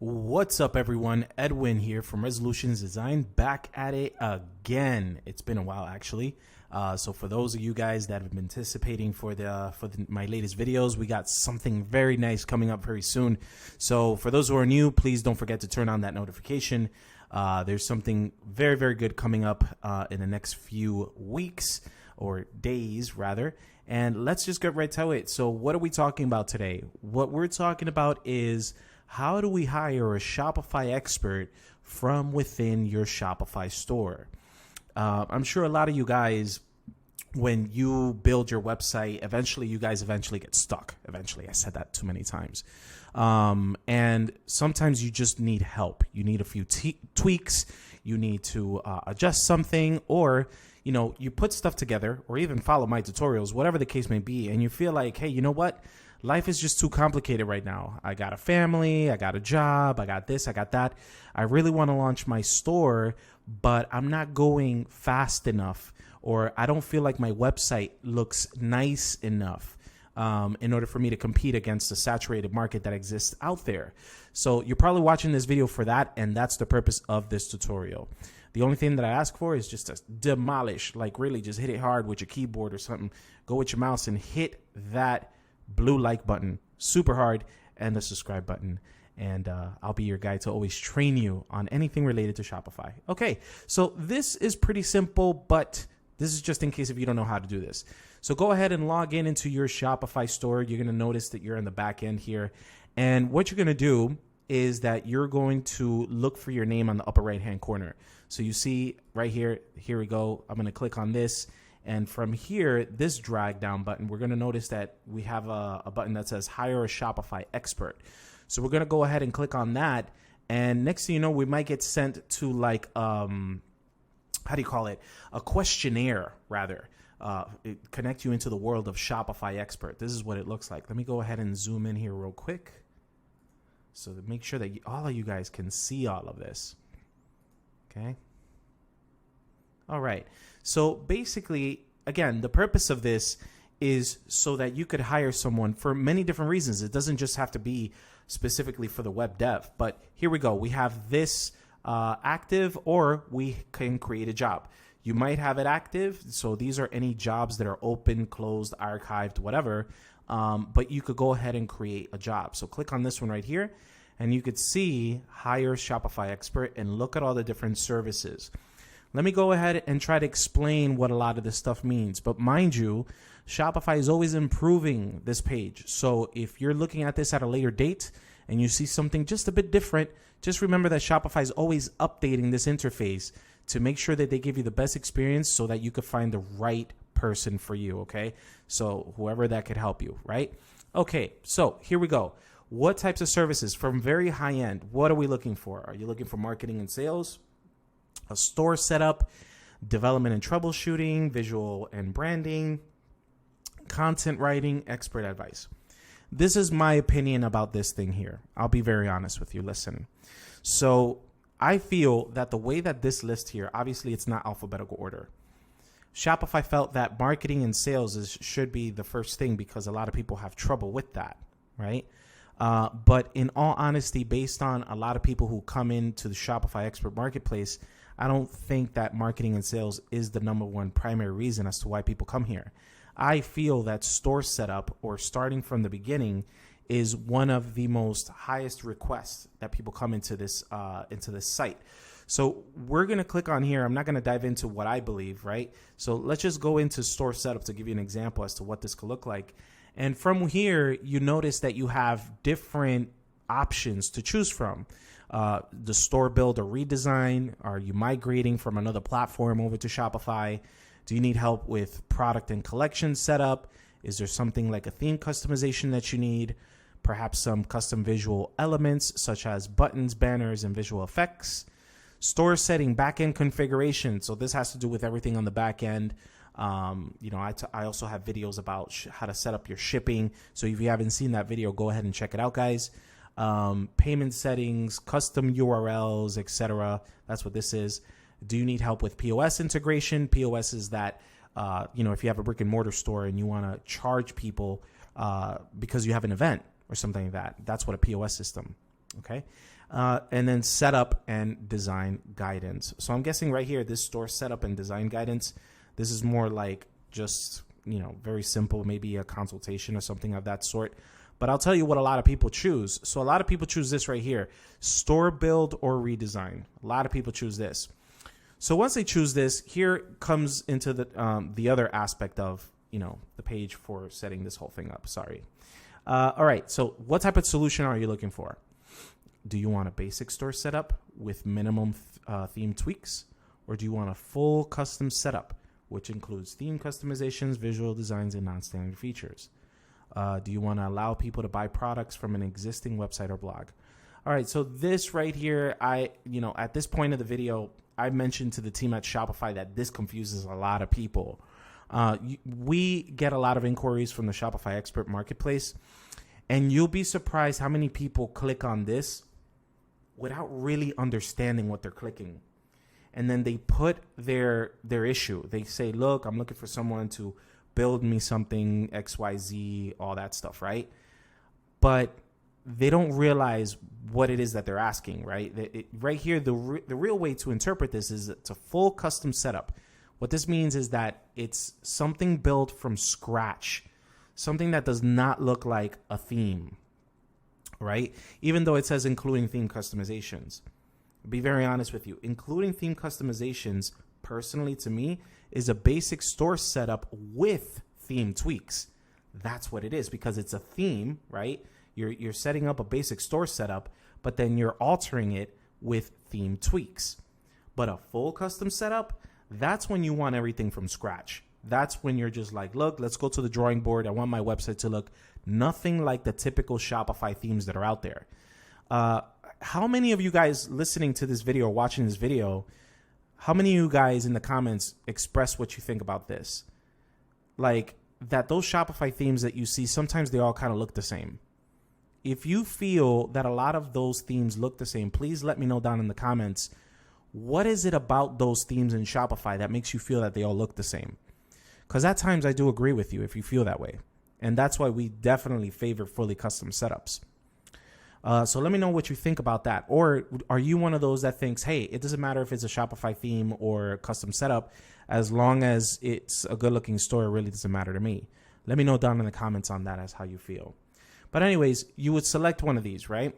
What's up, everyone? Edwin here from Resolutions Design, back at it again. It's been a while, actually. So for those of you guys that have been anticipating for my latest videos, we got something very nice coming up very soon. So for those who are new, please don't forget to turn on that notification. There's something very, very good coming up in the next few weeks or days, rather. And let's just get right to it. So what are we talking about today? What we're talking about is how do we hire a Shopify expert from within your Shopify store? I'm sure a lot of you guys, when you build your website, you guys get stuck. I said that too many times. And sometimes you just need help. You need a few tweaks. You need to adjust something, or you put stuff together, or even follow my tutorials, whatever the case may be, and you feel like, hey, you know what? Life is just too complicated right now. I got a family, I got a job, I got this, I got that. I really want to launch my store, but I'm not going fast enough, or I don't feel like my website looks nice enough in order for me to compete against the saturated market that exists out there. So you're probably watching this video for that, and that's the purpose of this tutorial. The only thing that I ask for is just to demolish, like really just hit it hard with your keyboard or something. Go with your mouse and hit that blue like button super hard, and the subscribe button, and I'll be your guide to always train you on anything related to Shopify. Okay, so this is pretty simple, but this is just in case if you don't know how to do this. So go ahead and log into your Shopify store. You're going to notice that you're in the back end here, and what you're going to do is that you're going to look for your name on the upper right hand corner. So you see right here we go. I'm going to click on this. And from here, this drag down button, we're going to notice that we have a button that says Hire a Shopify Expert. So we're going to go ahead and click on that. And next thing you know, we might get sent to like, how do you call it? A questionnaire, rather. Connect you into the world of Shopify Expert. This is what it looks like. Let me go ahead and zoom in here real quick, so to make sure that all of you guys can see all of this. Okay. All right. So basically, again, the purpose of this is so that you could hire someone for many different reasons. It doesn't just have to be specifically for the web dev, but here we go. We have this active, or we can create a job. You might have it active. So these are any jobs that are open, closed, archived, whatever. But you could go ahead and create a job. So click on this one right here, and you could see Hire Shopify Expert and look at all the different services. Let me go ahead and try to explain what a lot of this stuff means. But mind you, Shopify is always improving this page. So if you're looking at this at a later date and you see something just a bit different, just remember that Shopify is always updating this interface to make sure that they give you the best experience so that you could find the right person for you, okay? So whoever that could help you, right? Okay, so here we go. What types of services from very high end? What are we looking for? Are you looking for marketing and sales, a store setup, development and troubleshooting, visual and branding, content writing, expert advice? This is my opinion about this thing here. I'll be very honest with you. Listen. So I feel that the way that this list here, obviously it's not alphabetical order. Shopify felt that marketing and sales should be the first thing because a lot of people have trouble with that, right? But in all honesty, based on a lot of people who come into the Shopify Expert Marketplace, I don't think that marketing and sales is the number one primary reason as to why people come here. I feel that store setup, or starting from the beginning, is one of the most highest requests that people come into this site. So we're going to click on here. I'm not going to dive into what I believe, right? So let's just go into store setup to give you an example as to what this could look like. And from here, you notice that you have different options to choose from. The store build or redesign. Are you migrating from another platform over to Shopify? Do you need help with product and collection setup? Is there something like a theme customization that you need? Perhaps some custom visual elements such as buttons, banners, and visual effects. Store setting, backend configuration. So this has to do with everything on the back end. I also have videos about how to set up your shipping. So if you haven't seen that video, go ahead and check it out, guys. Payment settings, custom URLs, etc. That's what this is. Do you need help with POS integration? POS is that, if you have a brick and mortar store and you want to charge people because you have an event or something like that, that's what a POS system Okay. And then setup and design guidance. So I'm guessing right here, this store setup and design guidance, this is more like just, very simple, maybe a consultation or something of that sort. But I'll tell you what a lot of people choose. So a lot of people choose this right here, store build or redesign. A lot of people choose this. So once they choose this, here comes into the other aspect of, the page for setting this whole thing up. Sorry. All right. So what type of solution are you looking for? Do you want a basic store setup with minimum theme tweaks? Or do you want a full custom setup, which includes theme customizations, visual designs, and non-standard features? Do you want to allow people to buy products from an existing website or blog? All right, so this right here, at this point of the video, I mentioned to the team at Shopify that this confuses a lot of people. We get a lot of inquiries from the Shopify Expert Marketplace, and you'll be surprised how many people click on this without really understanding what they're clicking. And then they put their issue. They say, look, I'm looking for someone to build me something, XYZ, all that stuff, right? But they don't realize what it is that they're asking, right? Right here, the real way to interpret this is it's a full custom setup. What this means is that it's something built from scratch, something that does not look like a theme, right? Even though it says including theme customizations. I'll be very honest with you, including theme customizations, personally to me, is a basic store setup with theme tweaks. That's what it is, because it's a theme, right? You're setting up a basic store setup, but then you're altering it with theme tweaks. But a full custom setup, that's when you want everything from scratch. That's when you're just like, look, let's go to the drawing board. I want my website to look nothing like the typical Shopify themes that are out there. How many of you guys listening to this video or watching this video, how many of you guys in the comments express what you think about this? Like that those Shopify themes that you see, sometimes they all kind of look the same. If you feel that a lot of those themes look the same, please let me know down in the comments. What is it about those themes in Shopify that makes you feel that they all look the same? Because at times I do agree with you if you feel that way. And that's why we definitely favor fully custom setups. So let me know what you think about that. Or are you one of those that thinks, hey, it doesn't matter if it's a Shopify theme or custom setup, as long as it's a good looking store, it really doesn't matter to me. Let me know down in the comments on that as how you feel. But anyways, you would select one of these, right?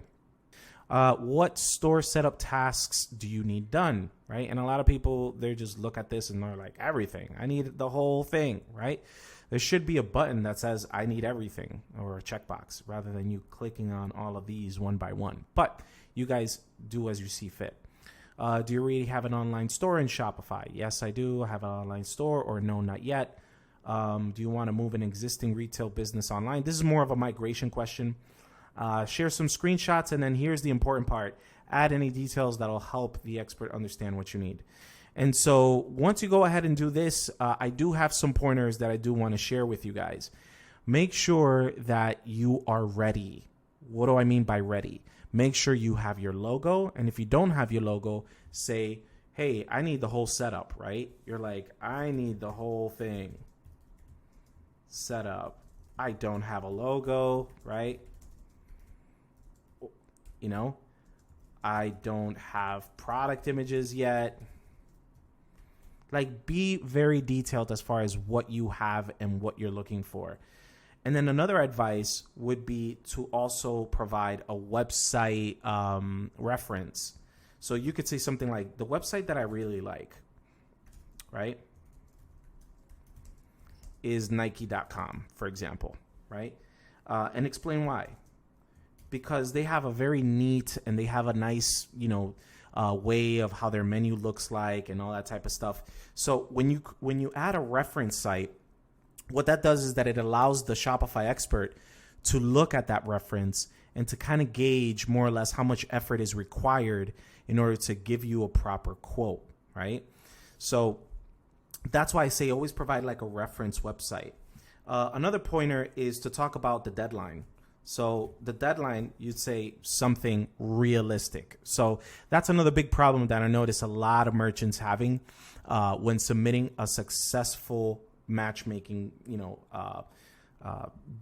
What store setup tasks do you need done, right? And a lot of people, they just look at this and they're like, everything. I need the whole thing, right? There should be a button that says I need everything, or a checkbox, rather than you clicking on all of these one by one. But you guys do as you see fit. Do you already have an online store in Shopify? Yes, I do. I have an online store, or no, not yet. Do you want to move an existing retail business online? This is more of a migration question. Share some screenshots, and then here's the important part. Add any details that'll help the expert understand what you need. And so once you go ahead and do this, I do have some pointers that I do want to share with you guys. Make sure that you are ready. What do I mean by ready? Make sure you have your logo. And if you don't have your logo, say, hey, I need the whole setup, right? You're like, I need the whole thing set up. I don't have a logo, right? I don't have product images yet. Like, be very detailed as far as what you have and what you're looking for. And then another advice would be to also provide a website reference. So you could say something like, the website that I really like, right, is Nike.com, for example, right? And explain why. Because they have a very neat and they have a nice, way of how their menu looks like and all that type of stuff. So when you add a reference site, what that does is that it allows the Shopify expert to look at that reference and to kind of gauge more or less how much effort is required in order to give you a proper quote, right? So that's why I say always provide like a reference website. Another pointer is to talk about the deadline. So the deadline, you'd say something realistic. So that's another big problem that I notice a lot of merchants having when submitting a successful matchmaking,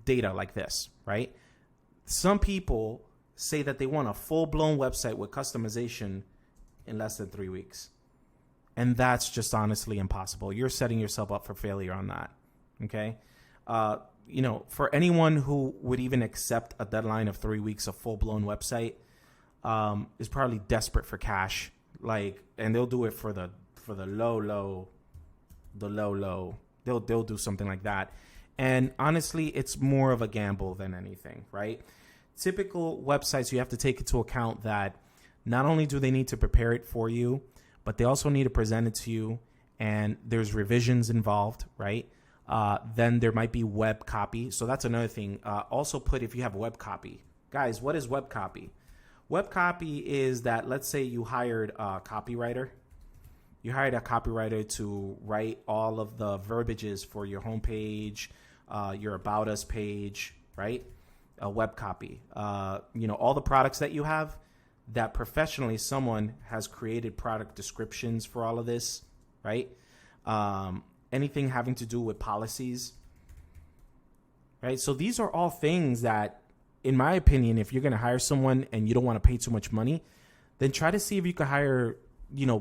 data like this, right? Some people say that they want a full-blown website with customization in less than 3 weeks. And that's just honestly impossible. You're setting yourself up for failure on that. Okay. For anyone who would even accept a deadline of 3 weeks, a full-blown website is probably desperate for cash. And they'll do it for the low. They'll do something like that. And honestly, it's more of a gamble than anything, right? Typical websites, you have to take into account that not only do they need to prepare it for you, but they also need to present it to you, and there's revisions involved, right? Then there might be web copy. So that's another thing. Also put if you have web copy. Guys, what is web copy? Web copy is that, let's say you hired a copywriter. You hired a copywriter to write all of the verbiages for your homepage, your About Us page, right? A web copy. All the products that you have, that professionally someone has created product descriptions for all of this, right? Anything having to do with policies, right? So these are all things that, in my opinion, if you're going to hire someone and you don't want to pay too much money, then try to see if you could hire,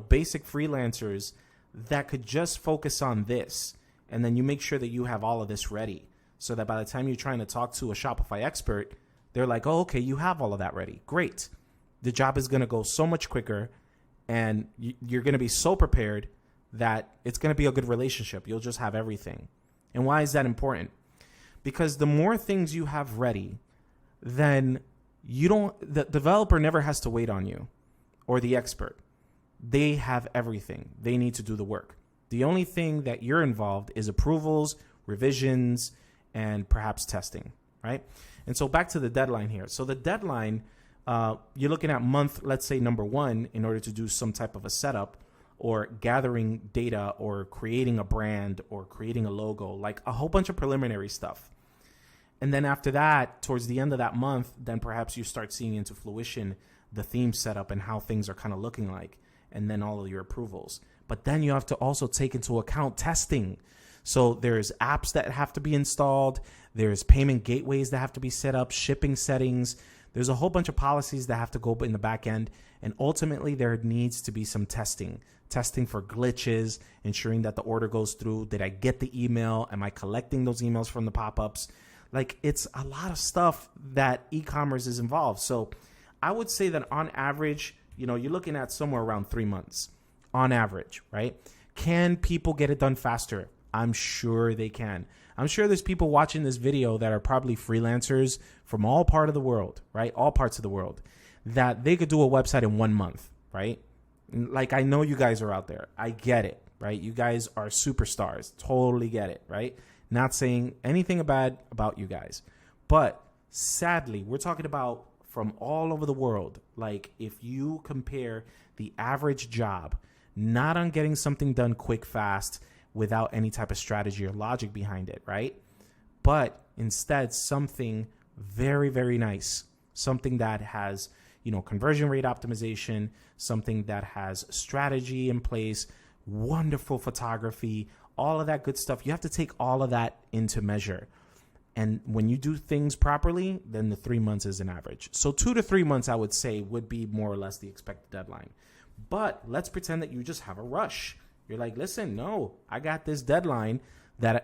basic freelancers that could just focus on this. And then you make sure that you have all of this ready so that by the time you're trying to talk to a Shopify expert, they're like, oh, okay, you have all of that ready. Great. The job is going to go so much quicker, and you're going to be so prepared that it's going to be a good relationship. You'll just have everything. And why is that important? Because the more things you have ready, then the developer never has to wait on you or the expert. They have everything. They need to do the work. The only thing that you're involved is approvals, revisions, and perhaps testing, right? And so back to the deadline here. So the deadline, you're looking at month, let's say number 1, in order to do some type of a setup or gathering data or creating a brand or creating a logo, like a whole bunch of preliminary stuff. And then after that, towards the end of that month, then perhaps you start seeing into fruition the theme setup and how things are kind of looking like, and then all of your approvals. But then you have to also take into account testing. So there's apps that have to be installed. There's payment gateways that have to be set up, shipping settings. There's a whole bunch of policies that have to go in the back end. And ultimately, there needs to be some testing for glitches, ensuring that the order goes through. Did I get the email? Am I collecting those emails from the pop-ups? It's a lot of stuff that e-commerce is involved. So I would say that on average, you're looking at somewhere around 3 months on average, right? Can people get it done faster? I'm sure they can. I'm sure there's people watching this video that are probably freelancers from all part of the world, right? All parts of the world, that they could do a website in 1 month, right? I know you guys are out there. I get it, right? You guys are superstars. Totally get it, right? Not saying anything bad about you guys. But sadly, we're talking about from all over the world. If you compare the average job, not on getting something done quick, fast, without any type of strategy or logic behind it, right? But instead, something very, very nice, something that has, conversion rate optimization, something that has strategy in place, wonderful photography, all of that good stuff. You have to take all of that into measure. And when you do things properly, then the 3 months is an average. So 2 to 3 months, I would say, would be more or less the expected deadline. But let's pretend that you just have a rush. You're like, listen, no, I got this deadline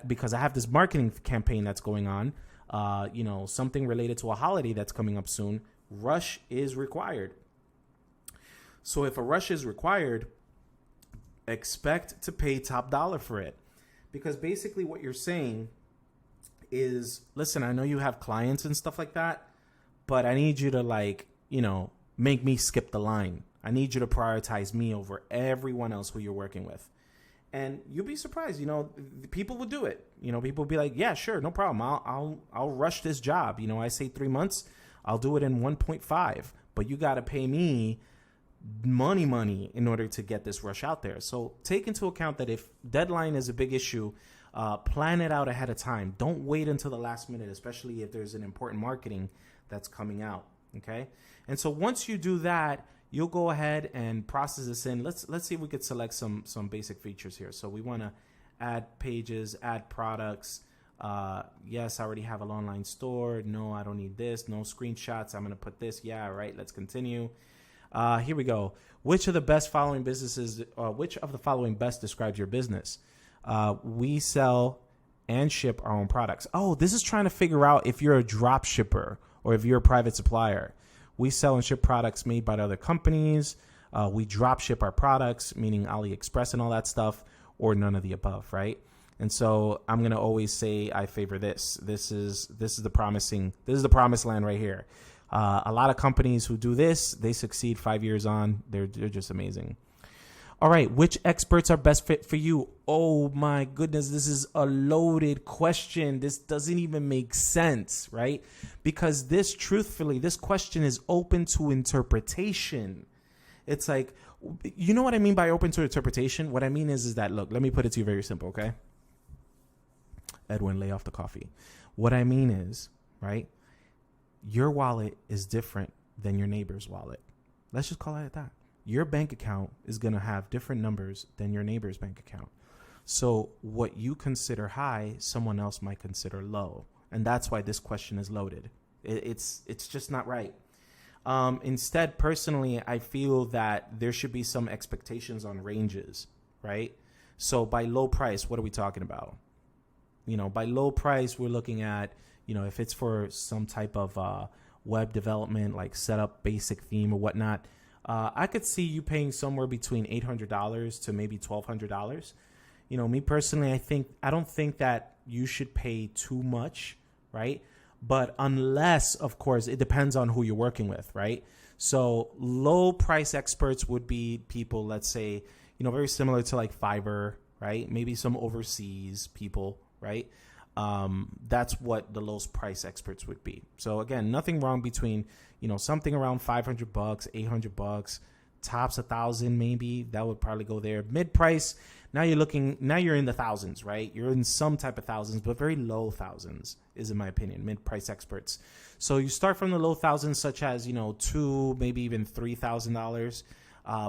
because I have this marketing campaign that's going on, something related to a holiday that's coming up soon. Rush is required. So if a rush is required, expect to pay top dollar for it. Because basically what you're saying is, listen, I know you have clients and stuff like that, but I need you to make me skip the line. I need you to prioritize me over everyone else who you're working with. And you'll be surprised, people will do it. People will be like, yeah, sure, no problem. I'll rush this job. I say 3 months, I'll do it in 1.5, but you got to pay me money in order to get this rush out there. So take into account that if deadline is a big issue, plan it out ahead of time. Don't wait until the last minute, especially if there's an important marketing that's coming out. Okay. And so once you do that, you'll go ahead and process this in. Let's see if we could select some basic features here. So we want to add pages, add products, Yes, I already have an online store. No, I don't need this. No screenshots. I'm going to put this. Yeah, right. Let's continue. Here we go. Which of the following best describes your business? We sell and ship our own products. Oh, this is trying to figure out if you're a drop shipper or if you're a private supplier. We sell and ship products made by other companies. We drop ship our products, meaning AliExpress and all that stuff, or none of the above, right? And so I'm gonna always say I favor this. This is the promised land right here. A lot of companies who do this, they succeed 5 years on. They're just amazing. All right, which experts are best fit for you? Oh my goodness, this is a loaded question. This doesn't even make sense, right? Because this question is open to interpretation. It's like, you know what I mean by open to interpretation? What I mean is that, look, let me put it to you very simple, okay? Edwin, lay off the coffee. What I mean is, right, your wallet is different than your neighbor's wallet. Let's just call it that. Your bank account is going to have different numbers than your neighbor's bank account. So what you consider high, someone else might consider low. And that's why this question is loaded. It's just not right. Instead, personally, I feel that there should be some expectations on ranges, right? So by low price, what are we talking about? By low price, we're looking at, if it's for some type of web development, like set up basic theme or whatnot, I could see you paying somewhere between $800 to maybe $1,200. Me personally, I don't think that you should pay too much, right? But unless, of course, it depends on who you're working with, right? So low price experts would be people, let's say, very similar to like Fiverr, right? Maybe some overseas people, right? That's what the lowest price experts would be. So again, nothing wrong between, something around $500, $800, tops 1,000 maybe. That would probably go there. Mid price, now you're in the thousands, right? You're in some type of thousands, but very low thousands is, in my opinion, mid price experts. So you start from the low thousands, such as, $2,000, maybe even $3,000,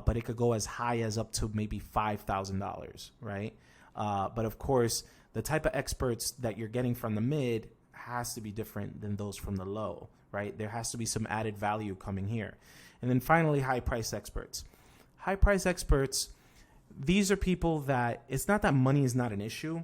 but it could go as high as up to maybe $5,000, right? But of course, the type of experts that you're getting from the mid has to be different than those from the low, right? There has to be some added value coming here. And then finally, high price experts. High price experts, these are people that it's not that money is not an issue,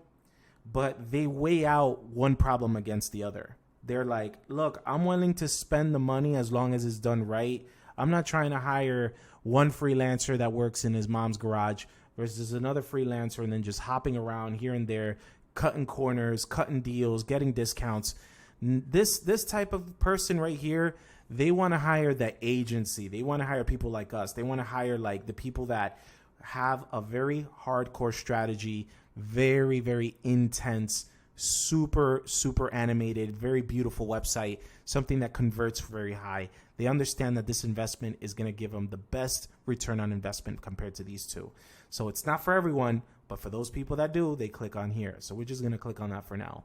but they weigh out one problem against the other. They're like, look, I'm willing to spend the money as long as it's done right. I'm not trying to hire one freelancer that works in his mom's garage versus another freelancer and then just hopping around here and there, cutting corners, cutting deals, getting discounts. This type of person right here, they want to hire the agency. They want to hire people like us. They want to hire like the people that have a very hardcore strategy, very, very intense, super, super animated, very beautiful website, something that converts very high. They understand that this investment is going to give them the best return on investment compared to these two. So it's not for everyone, but for those people that do, they click on here. So we're just going to click on that for now.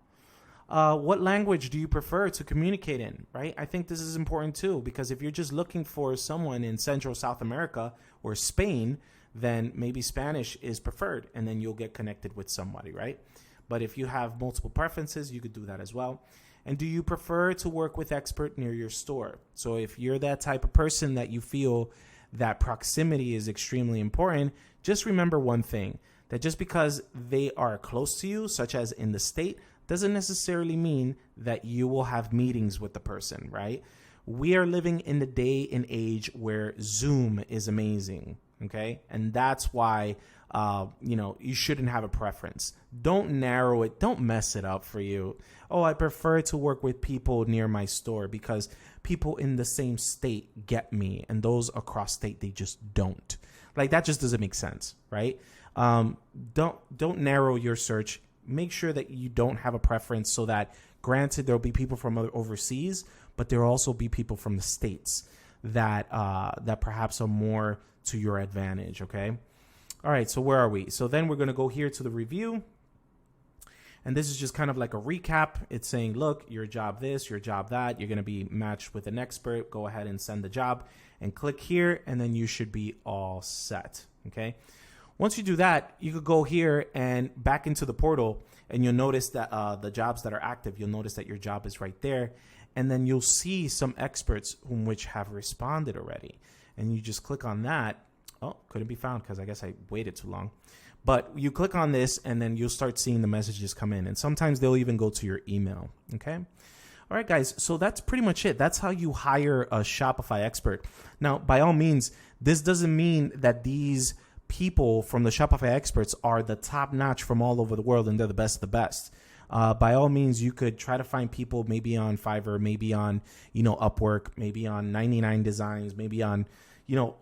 What language do you prefer to communicate in, right? I think this is important too, because if you're just looking for someone in Central South America or Spain, then maybe Spanish is preferred, and then you'll get connected with somebody, right? But if you have multiple preferences, you could do that as well. And do you prefer to work with expert near your store? So if you're that type of person that you feel that proximity is extremely important, just remember one thing, that just because they are close to you, such as in the state, doesn't necessarily mean that you will have meetings with the person, right? We are living in the day and age where Zoom is amazing, okay? And that's why, you shouldn't have a preference. Don't narrow it. Don't mess it up for you. Oh, I prefer to work with people near my store because people in the same state get me, and those across state, they just don't. Like, that just doesn't make sense, right? Don't narrow your search. Make sure that you don't have a preference, so that, granted, there'll be people from overseas, but there'll also be people from the States that perhaps are more to your advantage, okay? All right, so where are we? So then we're going to go here to the review. And this is just kind of like a recap. It's saying, look, your job this, your job that. You're going to be matched with an expert. Go ahead and send the job and click here, and then you should be all set, okay? Once you do that, you could go here and back into the portal, and you'll notice that the jobs that are active, you'll notice that your job is right there. And then you'll see some experts which have responded already. And you just click on that. Oh, couldn't be found because I guess I waited too long. But you click on this and then you'll start seeing the messages come in. And sometimes they'll even go to your email. Okay. All right, guys. So that's pretty much it. That's how you hire a Shopify expert. Now, by all means, this doesn't mean that these people from the Shopify experts are the top notch from all over the world and they're the best of the best. By all means, you could try to find people maybe on Fiverr, maybe on, Upwork, maybe on 99 Designs, maybe on,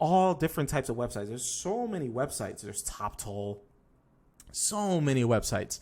all different types of websites. There's so many websites. There's TopToll, so many websites.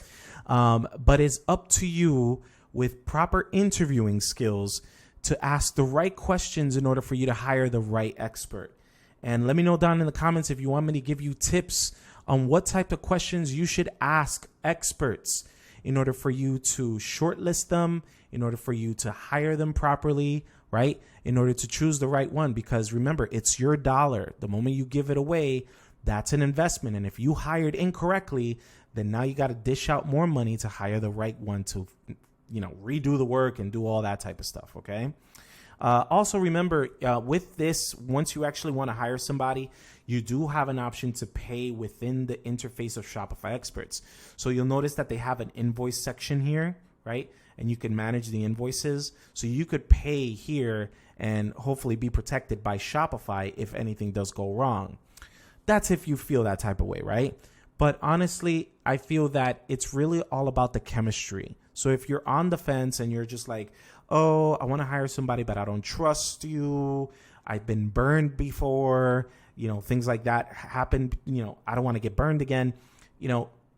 But it's up to you with proper interviewing skills to ask the right questions in order for you to hire the right expert. And let me know down in the comments if you want me to give you tips on what type of questions you should ask experts in order for you to shortlist them, in order for you to hire them properly, right? In order to choose the right one, because remember, it's your dollar. The moment you give it away, that's an investment. And if you hired incorrectly, then now you got to dish out more money to hire the right one to, redo the work and do all that type of stuff, okay? Also remember, with this, once you actually want to hire somebody, you do have an option to pay within the interface of Shopify experts. So you'll notice that they have an invoice section here, right? And you can manage the invoices. So you could pay here and hopefully be protected by Shopify if anything does go wrong. That's if you feel that type of way, right? But honestly, I feel that it's really all about the chemistry. So if you're on the fence and you're just like, oh, I want to hire somebody, but I don't trust you, I've been burned before, things like that happen, I don't want to get burned again,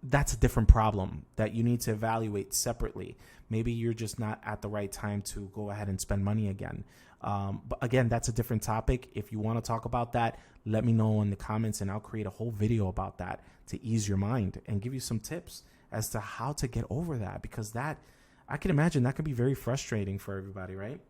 that's a different problem that you need to evaluate separately. Maybe you're just not at the right time to go ahead and spend money again. But again, that's a different topic. If you want to talk about that, let me know in the comments and I'll create a whole video about that to ease your mind and give you some tips as to how to get over that, because that, I can imagine that could be very frustrating for everybody, right?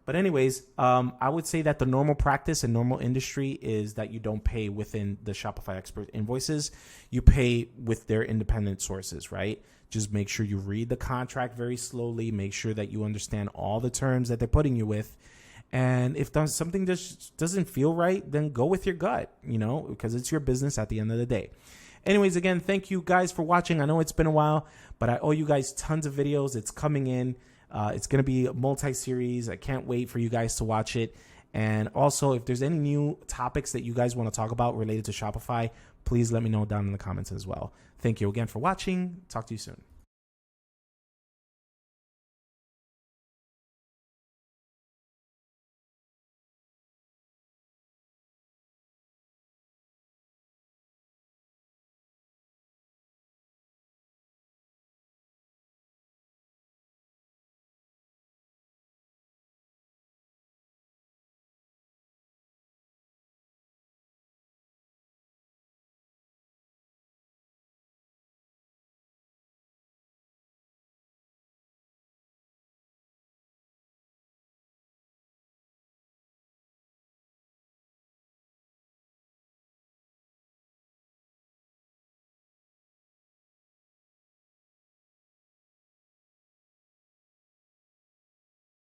But anyways, I would say that the normal practice and normal industry is that you don't pay within the Shopify expert invoices. You pay with their independent sources, right? Just make sure you read the contract very slowly. Make sure that you understand all the terms that they're putting you with. And if something just doesn't feel right, then go with your gut, because it's your business at the end of the day. Anyways, again, thank you guys for watching. I know it's been a while, but I owe you guys tons of videos. It's coming in. It's going to be a multi-series. I can't wait for you guys to watch it. And also, if there's any new topics that you guys want to talk about related to Shopify, please let me know down in the comments as well. Thank you again for watching. Talk to you soon.